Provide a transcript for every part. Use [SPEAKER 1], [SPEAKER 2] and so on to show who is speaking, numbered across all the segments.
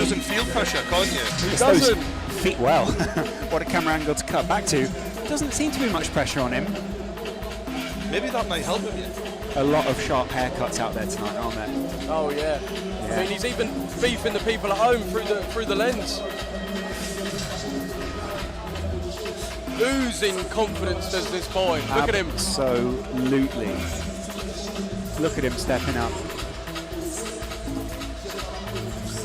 [SPEAKER 1] Doesn't feel pressure, can't you?
[SPEAKER 2] He doesn't. Feet well. What a camera angle to cut back to. Doesn't seem to be much pressure on him.
[SPEAKER 1] Maybe that might help him.
[SPEAKER 2] A lot of sharp haircuts out there tonight, aren't there?
[SPEAKER 3] Oh yeah. I mean, he's even beefing the people at home through the lens. Oozing confidence does this boy. Look at him.
[SPEAKER 2] Absolutely. Look at him stepping up.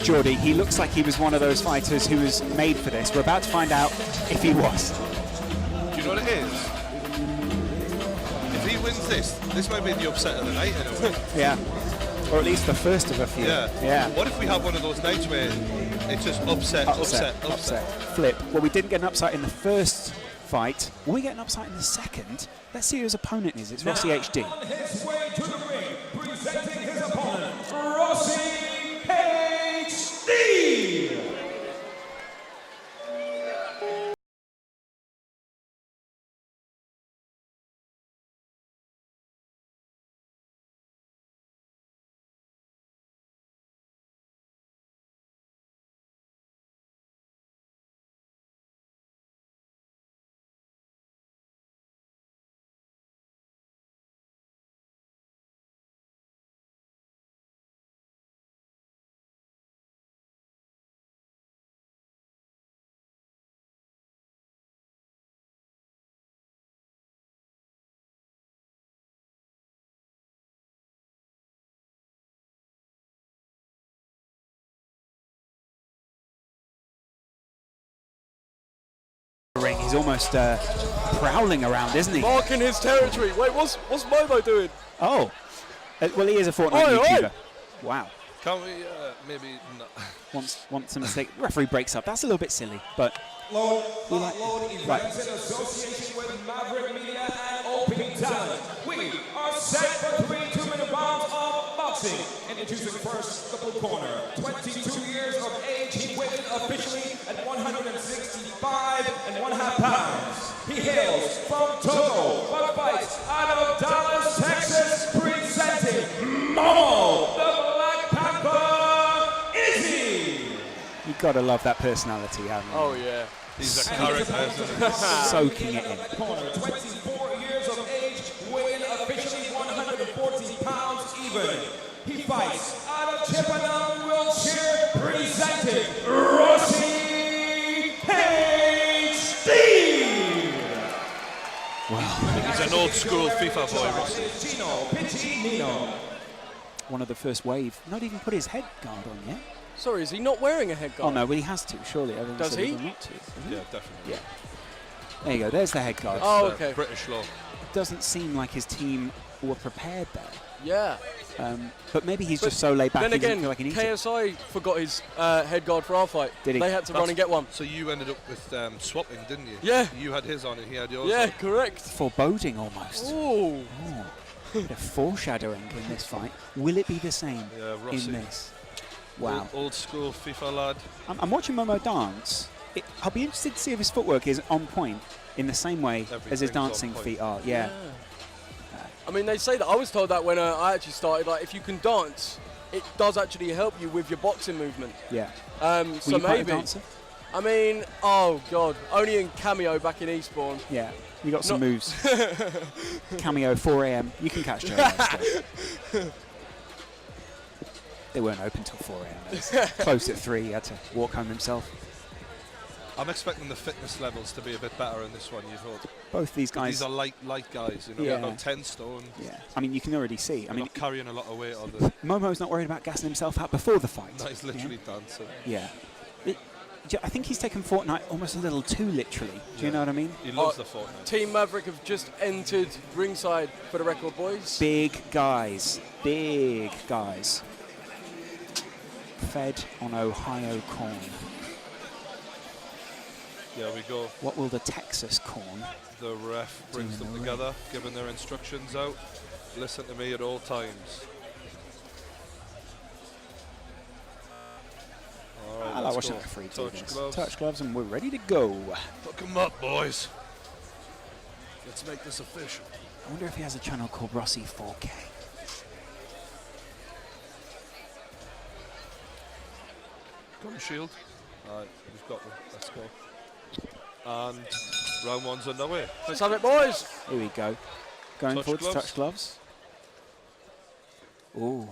[SPEAKER 2] Geordie, he looks like he was one of those fighters who was made for this. We're about to find out if he was.
[SPEAKER 1] Do you know what it is? If he wins this might be the upset of the night in a way.
[SPEAKER 2] Yeah. Or at least the first of a few.
[SPEAKER 1] Yeah. What if we have one of those nights where it's just upset.
[SPEAKER 2] Flip. Well, we didn't get an upset in the first fight. Will we get an upset in the second? Let's see who his opponent is. It's Rossi HD.
[SPEAKER 4] On his way to the ring, presenting his opponent, Rossi HD.
[SPEAKER 2] Ring. He's almost prowling around, isn't he?
[SPEAKER 3] Marking his territory. Wait, what's Momo doing?
[SPEAKER 2] Oh, well, he is a Fortnite YouTuber. Wow.
[SPEAKER 1] Can't we maybe not?
[SPEAKER 4] Wants a mistake. Referee breaks up. That's a little bit silly, but Logan events in association with Maverick Media and Open Talent. We are set for 3 2-minute rounds of boxing. Introducing first, the blue corner, 22 years of age. He weighed officially at 165.5 pounds. He hails from Togo, but fights out of Dallas, Texas, presenting Momo, the Black Panther, Izzy.
[SPEAKER 2] You gotta love that personality, haven't you?
[SPEAKER 3] Oh yeah.
[SPEAKER 1] He's a character.
[SPEAKER 2] Soaking it in.
[SPEAKER 4] Corner, 24 years of age, weighing officially 140 pounds even. He fights out of Chippenham, Wiltshire, presenting Rossi HD.
[SPEAKER 2] Wow.
[SPEAKER 1] He's an old school FIFA boy, Rossi.
[SPEAKER 2] One of the first wave. Not even put his head guard on yet.
[SPEAKER 3] Sorry, is he not wearing a head
[SPEAKER 2] Oh
[SPEAKER 3] guard?
[SPEAKER 2] no, but he has to, surely.
[SPEAKER 3] Does he?
[SPEAKER 2] Not to,
[SPEAKER 1] Yeah, definitely.
[SPEAKER 2] Yeah. There you go, there's the head guard.
[SPEAKER 3] Oh, okay.
[SPEAKER 1] British law.
[SPEAKER 2] It doesn't seem like his team were prepared there.
[SPEAKER 3] Yeah.
[SPEAKER 2] But maybe he's just so laid back
[SPEAKER 3] Then
[SPEAKER 2] he doesn't
[SPEAKER 3] again,
[SPEAKER 2] feel like he needs it.
[SPEAKER 3] KSI forgot his head guard for our fight.
[SPEAKER 2] Did he?
[SPEAKER 3] They had to run and get one.
[SPEAKER 1] So you ended up with swapping, didn't you?
[SPEAKER 3] Yeah.
[SPEAKER 1] You had his on and he had yours
[SPEAKER 3] Yeah,
[SPEAKER 1] on.
[SPEAKER 3] correct.
[SPEAKER 2] Foreboding almost.
[SPEAKER 3] Ooh.
[SPEAKER 2] Oh, bit of foreshadowing in this fight. Will it be the same
[SPEAKER 1] Yeah, Rossi.
[SPEAKER 2] in this? Wow.
[SPEAKER 1] Old school FIFA lad.
[SPEAKER 2] I'm watching Momo dance. I'll be interested to see if his footwork is on point in the same way as his
[SPEAKER 1] Everything's
[SPEAKER 2] dancing
[SPEAKER 1] on point.
[SPEAKER 2] feet are. Yeah.
[SPEAKER 3] I mean, they say that. I was told that when I actually started. Like, if you can dance, it does actually help you with your boxing movement.
[SPEAKER 2] Yeah.
[SPEAKER 3] So
[SPEAKER 2] Were you quite a
[SPEAKER 3] maybe.
[SPEAKER 2] dancer?
[SPEAKER 3] I mean, oh god, only in Cameo back in Eastbourne.
[SPEAKER 2] Yeah. You got some
[SPEAKER 3] Not-
[SPEAKER 2] moves. Cameo 4 a.m. You can catch Joe. They weren't open till 4 a.m. It was close at 3. He had to walk home himself.
[SPEAKER 1] I'm expecting the fitness levels to be a bit better in this one, you thought.
[SPEAKER 2] Both these guys.
[SPEAKER 1] These are light guys, you know,
[SPEAKER 2] Yeah.
[SPEAKER 1] about 10 stone.
[SPEAKER 2] Yeah. I mean, you can already see. I mean,
[SPEAKER 1] Not carrying a lot of weight on the.
[SPEAKER 2] Momo's not worried about gassing himself out before the fight.
[SPEAKER 1] No, he's literally dancing.
[SPEAKER 2] Yeah. I think he's taken Fortnite almost a little too literally. Do you know what I mean?
[SPEAKER 1] He loves the Fortnite.
[SPEAKER 3] Team Maverick have just entered ringside for the record, boys.
[SPEAKER 2] Big guys. Big guys. Fed on Ohio corn.
[SPEAKER 1] Here we go.
[SPEAKER 2] What will the Texas corn?
[SPEAKER 1] The ref brings them together, giving their instructions out. Listen to me at all times. All right,
[SPEAKER 2] I like
[SPEAKER 1] let's
[SPEAKER 2] watching
[SPEAKER 1] go.
[SPEAKER 2] the referee do
[SPEAKER 1] Touch
[SPEAKER 2] this.
[SPEAKER 1] gloves.
[SPEAKER 2] Touch gloves and we're ready to go.
[SPEAKER 1] Hook 'em up, boys. Let's make this official.
[SPEAKER 2] I wonder if he has a channel called Rossi 4K.
[SPEAKER 1] Gum shield. Alright, we've got one. Let's go. And round one's underway.
[SPEAKER 3] Let's have it, boys.
[SPEAKER 2] Here we go. Going
[SPEAKER 1] Touch
[SPEAKER 2] forward to
[SPEAKER 1] gloves.
[SPEAKER 2] touch gloves. Ooh.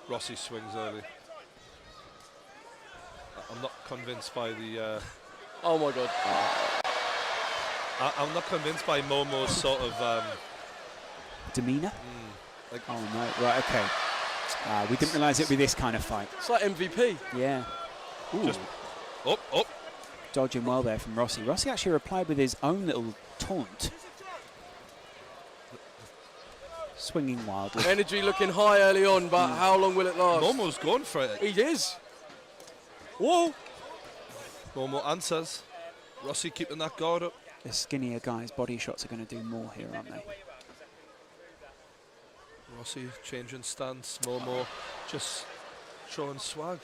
[SPEAKER 1] Rossi swings early. I'm not convinced by the.
[SPEAKER 3] Oh my God.
[SPEAKER 1] I'm not convinced by Momo's sort of.
[SPEAKER 2] Demeanour?
[SPEAKER 1] Like,
[SPEAKER 2] Oh no. Right, okay. We didn't realise it'd be this kind of fight.
[SPEAKER 3] It's like MVP.
[SPEAKER 2] Yeah. Ooh.
[SPEAKER 1] just up.
[SPEAKER 2] Dodging well there from Rossi. Rossi actually replied with his own little taunt. Swinging wildly.
[SPEAKER 3] Energy looking high early on, but how long will it last?
[SPEAKER 1] Momo's going for it.
[SPEAKER 3] He is. Whoa.
[SPEAKER 1] Momo answers. Rossi keeping that guard up.
[SPEAKER 2] The skinnier guys' body shots are going to do more here, aren't they?
[SPEAKER 1] Rossi changing stance. Momo just showing swag.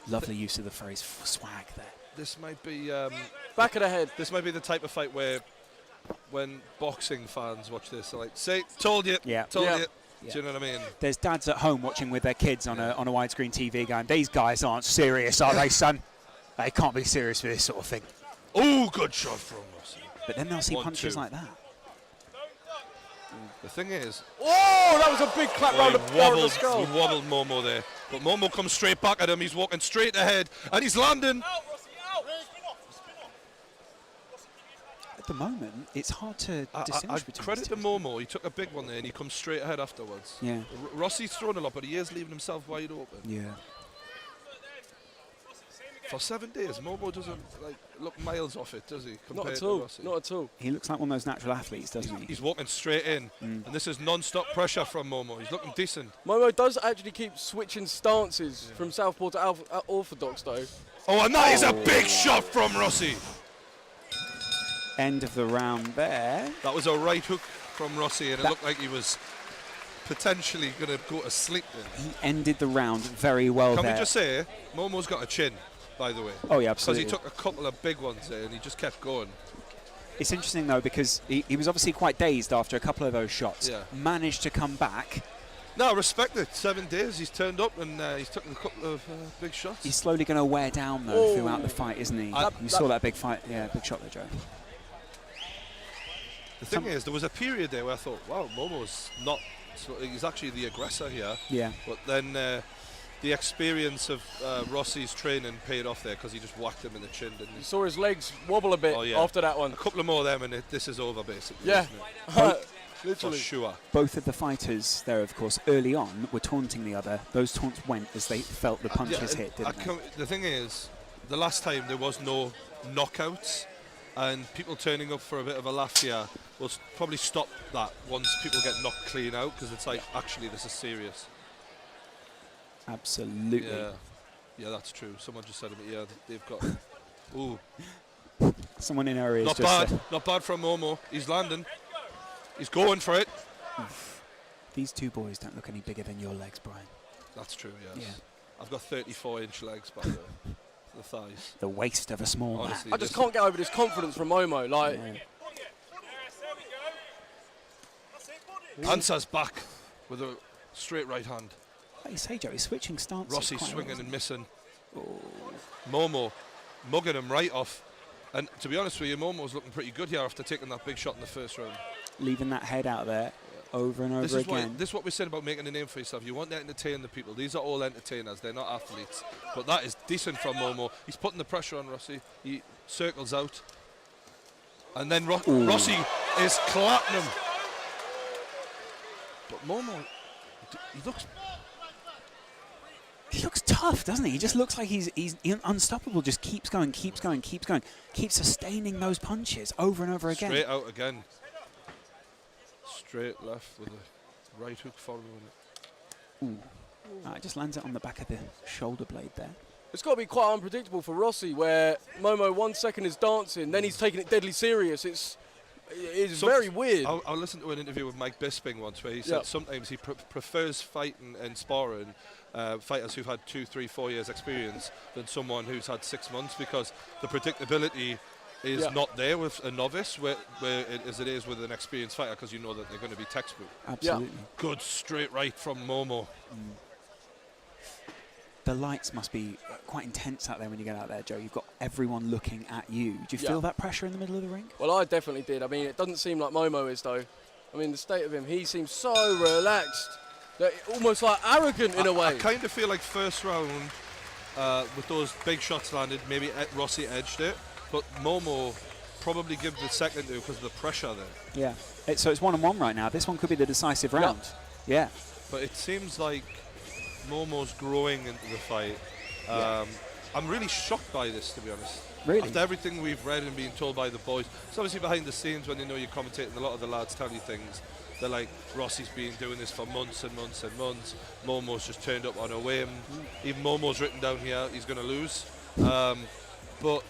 [SPEAKER 2] Lovely use of the phrase swag there.
[SPEAKER 1] This might be
[SPEAKER 3] Back of the head.
[SPEAKER 1] this might be the type of fight where when boxing fans watch this, they're like, "Say, told you,
[SPEAKER 2] Yeah.
[SPEAKER 1] told
[SPEAKER 3] Yeah.
[SPEAKER 1] you."
[SPEAKER 2] Yeah.
[SPEAKER 1] Do you know what I mean?
[SPEAKER 2] There's dads at home watching with their kids on a widescreen TV going, these guys aren't serious, are they, son? They can't be serious for this sort of thing.
[SPEAKER 1] Oh, good shot from Rossi.
[SPEAKER 2] But then they'll see
[SPEAKER 1] 1-2.
[SPEAKER 2] punches like that.
[SPEAKER 1] The thing is,
[SPEAKER 3] Oh, that was a big clap round the skull.
[SPEAKER 1] he wobbled Momo there. But Momo comes straight back at him. He's walking straight ahead, and he's landing.
[SPEAKER 2] At the moment, it's hard to distinguish
[SPEAKER 1] I
[SPEAKER 2] between
[SPEAKER 1] credit
[SPEAKER 2] these
[SPEAKER 1] to
[SPEAKER 2] two.
[SPEAKER 1] Momo. He took a big one there, and he comes straight ahead afterwards.
[SPEAKER 2] Yeah.
[SPEAKER 1] Rossi's thrown a lot, but he is leaving himself wide open.
[SPEAKER 2] Yeah.
[SPEAKER 1] For 7 days, Momo doesn't look miles off it, does he?
[SPEAKER 3] Not
[SPEAKER 1] Compared
[SPEAKER 3] at
[SPEAKER 1] to
[SPEAKER 3] all.
[SPEAKER 1] Rossi?
[SPEAKER 3] Not at all.
[SPEAKER 2] He looks like one of those natural athletes, doesn't he?
[SPEAKER 1] He's walking straight in, and this is non-stop pressure from Momo. He's looking decent.
[SPEAKER 3] Momo does actually keep switching stances from southpaw to orthodox, though.
[SPEAKER 1] Oh, and that is a big shot from Rossi.
[SPEAKER 2] End of the round there.
[SPEAKER 1] That was a right hook from Rossi, and it
[SPEAKER 2] That-
[SPEAKER 1] looked like he was potentially going to go to sleep then.
[SPEAKER 2] He ended the round very well
[SPEAKER 1] Can
[SPEAKER 2] there.
[SPEAKER 1] we just say, Momo's got a chin, by the way.
[SPEAKER 2] Oh, yeah,
[SPEAKER 1] Because
[SPEAKER 2] absolutely.
[SPEAKER 1] he took a couple of big ones there, and he just kept going.
[SPEAKER 2] It's interesting, though, because he was obviously quite dazed after a couple of those shots.
[SPEAKER 1] Yeah.
[SPEAKER 2] Managed to come back.
[SPEAKER 1] No, respect it. 7 days, he's turned up, and he's taken a couple of big shots.
[SPEAKER 2] He's slowly going to wear down, though,
[SPEAKER 3] Oh.
[SPEAKER 2] throughout the fight, isn't he? You saw that big fight. Yeah, big shot there, Joe.
[SPEAKER 1] The thing is, there was a period there where I thought, wow, Momo's not... So he's actually the aggressor here.
[SPEAKER 2] Yeah.
[SPEAKER 1] But then the experience of Rossi's training paid off there because he just whacked him in the chin, didn't he?
[SPEAKER 3] You saw his legs wobble a bit
[SPEAKER 1] Oh, yeah.
[SPEAKER 3] after that one.
[SPEAKER 1] A couple of more of them and this is over, basically.
[SPEAKER 3] Yeah.
[SPEAKER 1] Isn't it? For
[SPEAKER 3] Literally.
[SPEAKER 1] sure.
[SPEAKER 2] Both of the fighters there, of course, early on were taunting the other. Those taunts went as they felt the punches
[SPEAKER 1] and
[SPEAKER 2] hit, didn't they?
[SPEAKER 1] the thing is, the last time there was no knockouts, and people turning up for a bit of a laugh here will probably stop that once people get knocked clean out, because it's like, actually, this is serious.
[SPEAKER 2] Absolutely.
[SPEAKER 1] Yeah, that's true. Someone just said to me, yeah, they've got... Ooh,
[SPEAKER 2] Someone in our ears
[SPEAKER 1] not
[SPEAKER 2] just
[SPEAKER 1] bad.
[SPEAKER 2] said,
[SPEAKER 1] Not bad from Momo. He's landing. He's going for it.
[SPEAKER 2] these two boys don't look any bigger than your legs, Brian.
[SPEAKER 1] That's true, yes.
[SPEAKER 2] Yeah.
[SPEAKER 1] I've got 34-inch legs, by the thighs.
[SPEAKER 2] The waist of a small man.
[SPEAKER 1] Honestly,
[SPEAKER 3] I just can't get over this confidence from Momo. Like,
[SPEAKER 2] Yeah.
[SPEAKER 1] Answer's back with a straight right hand.
[SPEAKER 2] Like you say, Joe, he's switching stances.
[SPEAKER 1] Rossi
[SPEAKER 2] quite a lot,
[SPEAKER 1] swinging
[SPEAKER 2] isn't
[SPEAKER 1] and
[SPEAKER 2] he?
[SPEAKER 1] missing. Momo mugging him right off. And to be honest with you, Momo's looking pretty good here after taking that big shot in the first round.
[SPEAKER 2] Leaving that head out there over and over again.
[SPEAKER 1] This is what we said about making a name for yourself. You want to entertain the people. These are all entertainers. They're not athletes. But that is decent from Momo. He's putting the pressure on Rossi. He circles out. And then Rossi is clapping him. But Momo, he looks...
[SPEAKER 2] He looks tough, doesn't he? He just looks like he's unstoppable. Just keeps going, keeps sustaining those punches over and over again.
[SPEAKER 1] Straight out again. Straight left with a right hook following it.
[SPEAKER 2] It just lands it on the back of the shoulder blade there.
[SPEAKER 3] it's got to be quite unpredictable for Rossi, where Momo 1 second is dancing, then he's taking it deadly serious. It's very weird.
[SPEAKER 1] I listened to an interview with Mike Bisping once where he said sometimes he prefers fighting and sparring fighters who've had 2, 3, 4 years experience than someone who's had 6 months, because the predictability is not there with a novice as it is with an experienced fighter, because you know that they're going to be textbook.
[SPEAKER 2] Absolutely.
[SPEAKER 1] Good straight right from Momo.
[SPEAKER 2] The lights must be quite intense out there when you get out there, Joe. You've got everyone looking at you. Do you feel that pressure in the middle of the ring?
[SPEAKER 3] Well, I definitely did. I mean, it doesn't seem like Momo is, though. I mean, the state of him, he seems so relaxed, almost like arrogant in a way.
[SPEAKER 1] I kind of feel like first round, with those big shots landed, maybe Rossi edged it, but Momo probably give the second to because of the pressure there.
[SPEAKER 2] Yeah. So it's 1-on-1 right now. This one could be the decisive round. Yeah.
[SPEAKER 1] But it seems like Momo's growing into the fight. I'm really shocked by this, to be honest.
[SPEAKER 2] Really?
[SPEAKER 1] After everything we've read and been told by the boys, it's obviously behind the scenes when you know you're commentating, a lot of the lads tell you things. They're like, Rossi's been doing this for months and months and months. Momo's just turned up on a whim. Even Momo's written down here, he's going to lose. But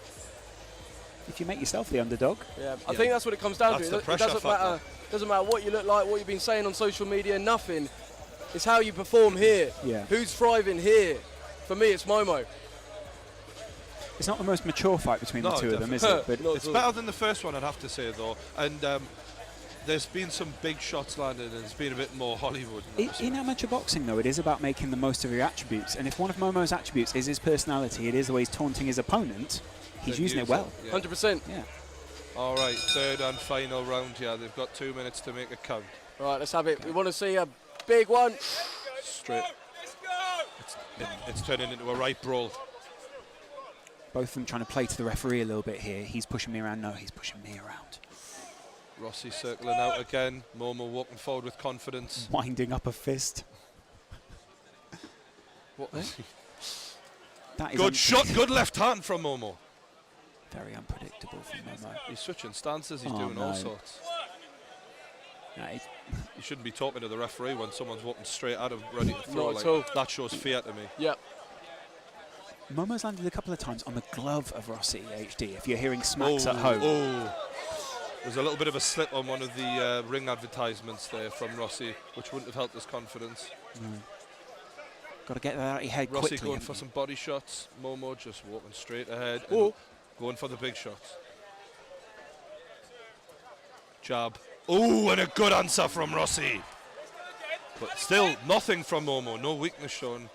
[SPEAKER 2] if you make yourself the underdog.
[SPEAKER 3] Yeah, I think that's what it comes down
[SPEAKER 1] That's
[SPEAKER 3] to.
[SPEAKER 1] the
[SPEAKER 3] It
[SPEAKER 1] pressure
[SPEAKER 3] doesn't
[SPEAKER 1] factor.
[SPEAKER 3] matter. Doesn't matter what you look like, what you've been saying on social media, nothing. It's how you perform here.
[SPEAKER 2] Yeah.
[SPEAKER 3] Who's thriving here? For me, it's Momo.
[SPEAKER 2] It's not the most mature fight between the two of them, is it? But
[SPEAKER 1] it's better than the first one, I'd have to say, though. And there's been some big shots landed, and it's been a bit more Hollywood.
[SPEAKER 2] In amateur boxing, though, it is about making the most of your attributes. And if one of Momo's attributes is his personality, it is the way he's taunting his opponent, he's using it well.
[SPEAKER 3] 100%.
[SPEAKER 2] Yeah.
[SPEAKER 1] All right, third and final round here. They've got 2 minutes to make a count.
[SPEAKER 3] Right, let's have it. We want to see a big one.
[SPEAKER 1] Straight. It's turning into a right brawl.
[SPEAKER 2] Both of them trying to play to the referee a little bit here. He's pushing me around. No, he's pushing me around.
[SPEAKER 1] Rossi circling out again. Momo walking forward with confidence.
[SPEAKER 2] Winding up a fist.
[SPEAKER 1] What?
[SPEAKER 2] That is
[SPEAKER 1] Good shot, good left hand from Momo.
[SPEAKER 2] Very unpredictable from Momo.
[SPEAKER 1] He's switching stances, he's doing all sorts.
[SPEAKER 2] No,
[SPEAKER 1] You shouldn't be talking to the referee when someone's walking straight at him, ready to throw.
[SPEAKER 3] Not at all.
[SPEAKER 1] That shows fear to me.
[SPEAKER 3] Yep.
[SPEAKER 2] Momo's landed a couple of times on the glove of Rossi HD. If you're hearing smacks at home.
[SPEAKER 1] There's a little bit of a slip on one of the ring advertisements there from Rossi, which wouldn't have helped his confidence.
[SPEAKER 2] Got to get that out of your head
[SPEAKER 1] Rossi
[SPEAKER 2] quickly.
[SPEAKER 1] going for some body shots. Momo just walking straight ahead and going for the big shots. Jab. Oh, and a good answer from Rossi. But still, nothing from Momo. No weakness shown.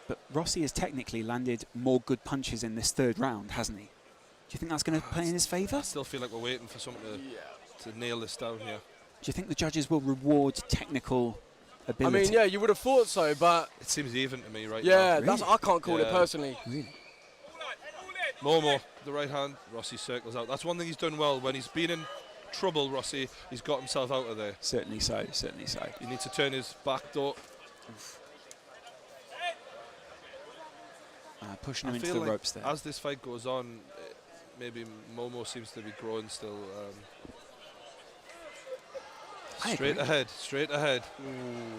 [SPEAKER 2] But Rossi has technically landed more good punches in this third round, hasn't he? Do you think that's going to play in his favour?
[SPEAKER 1] I still feel like we're waiting for someone to nail this down here.
[SPEAKER 2] Do you think the judges will reward technical ability?
[SPEAKER 3] I mean, yeah, you would have thought so, but...
[SPEAKER 1] It seems even to me right now.
[SPEAKER 3] Yeah, that's, I can't call it personally.
[SPEAKER 2] Really?
[SPEAKER 1] Momo, the right hand, Rossi circles out. That's one thing he's done well. When he's been in trouble, Rossi, he's got himself out of there.
[SPEAKER 2] Certainly so, certainly so.
[SPEAKER 1] He needs to turn his back though.
[SPEAKER 2] Pushing him into the ropes there.
[SPEAKER 1] As this fight goes on, maybe Momo seems to be growing still. Straight ahead.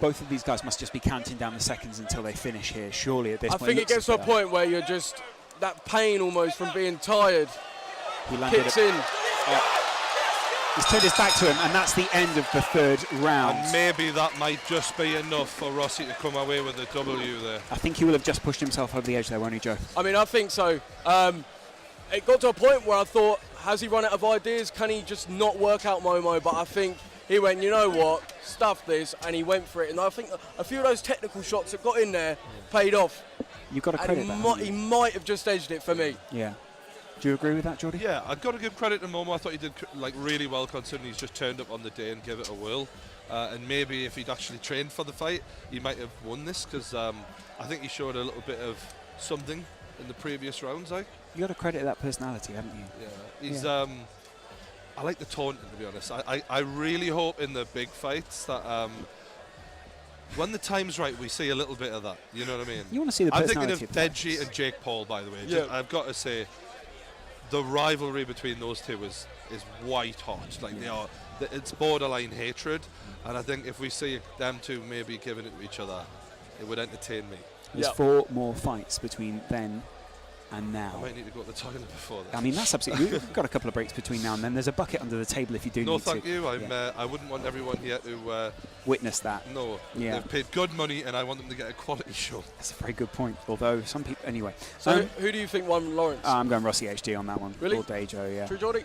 [SPEAKER 2] Both of these guys must just be counting down the seconds until they finish here, surely at this point.
[SPEAKER 3] I think it gets to a point where you're just, that pain almost from being tired kicks in.
[SPEAKER 2] He's turned his back to him, and that's the end of the third round.
[SPEAKER 1] And maybe that might just be enough for Rossi to come away with a W there.
[SPEAKER 2] I think he will have just pushed himself over the edge there, won't he, Joe?
[SPEAKER 3] I mean, I think so. It got to a point where I thought, has he run out of ideas? Can he just not work out Momo? But I think he went, you know what, stuff this, and he went for it. And I think a few of those technical shots that got in there paid off.
[SPEAKER 2] You've got to credit that.
[SPEAKER 3] He might have just edged it for me.
[SPEAKER 2] Yeah. Do you agree with that, Jordy?
[SPEAKER 1] Yeah, I've got to give credit to Momo. I thought he did really well considering he's just turned up on the day and give it a whirl. And maybe if he'd actually trained for the fight, he might have won this because I think he showed a little bit of something in the previous rounds.
[SPEAKER 2] You got to credit that personality, haven't you?
[SPEAKER 1] Yeah, he's. I like the taunting, to be honest. I really hope in the big fights that when the time's right, we see a little bit of that. You know what I mean?
[SPEAKER 2] You want to see the personality.
[SPEAKER 1] I'm thinking of Deji and Jake Paul, by the way.
[SPEAKER 3] Yeah.
[SPEAKER 1] I've got to say, the rivalry between those two is white hot. It's borderline hatred, and I think if we see them two maybe giving it to each other, it would entertain me.
[SPEAKER 2] There's 4 more fights between then and now.
[SPEAKER 1] I might need to go to the toilet before this.
[SPEAKER 2] I mean, that's absolutely... We've got a couple of breaks between now and then. There's a bucket under the table if you do need to.
[SPEAKER 1] No, thank you. I wouldn't want everyone here to...
[SPEAKER 2] witness that.
[SPEAKER 1] No.
[SPEAKER 2] Yeah.
[SPEAKER 1] They've paid good money, and I want them to get a quality show.
[SPEAKER 2] That's a very good point, although some people... Anyway.
[SPEAKER 3] So who do you think won, Lawrence?
[SPEAKER 2] I'm going Rossi HD on that one.
[SPEAKER 3] Really?
[SPEAKER 2] All day, Joe, yeah.
[SPEAKER 3] True, Jordy?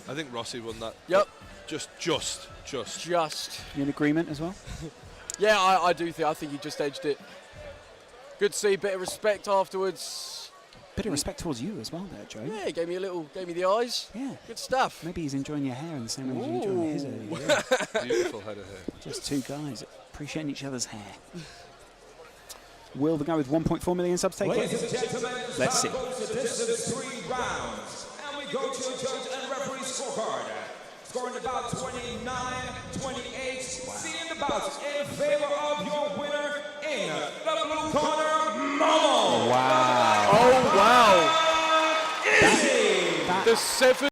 [SPEAKER 1] I think Rossi won that.
[SPEAKER 3] Yep.
[SPEAKER 1] Just.
[SPEAKER 3] You
[SPEAKER 2] in agreement as well?
[SPEAKER 3] Yeah, I do think. I think he just edged it. good to see a bit of respect afterwards.
[SPEAKER 2] Bit of respect towards you as well there, Joe.
[SPEAKER 3] Yeah, he gave me the eyes.
[SPEAKER 2] Yeah.
[SPEAKER 3] Good stuff.
[SPEAKER 2] Maybe he's enjoying your hair in the same way as you enjoying his earlier. Yeah.
[SPEAKER 1] Beautiful head of hair.
[SPEAKER 2] Just two guys appreciating each other's hair. Will the guy with 1.4 million subs take it? Let's see.
[SPEAKER 4] This is 3 rounds, and we go to a judge and referee scorecard. Scoring about 29-28. Seeing the bouts in favor of your winner in the blue corner, Momo.
[SPEAKER 2] Wow.
[SPEAKER 3] Oh, wow.
[SPEAKER 4] Easy.
[SPEAKER 3] The 7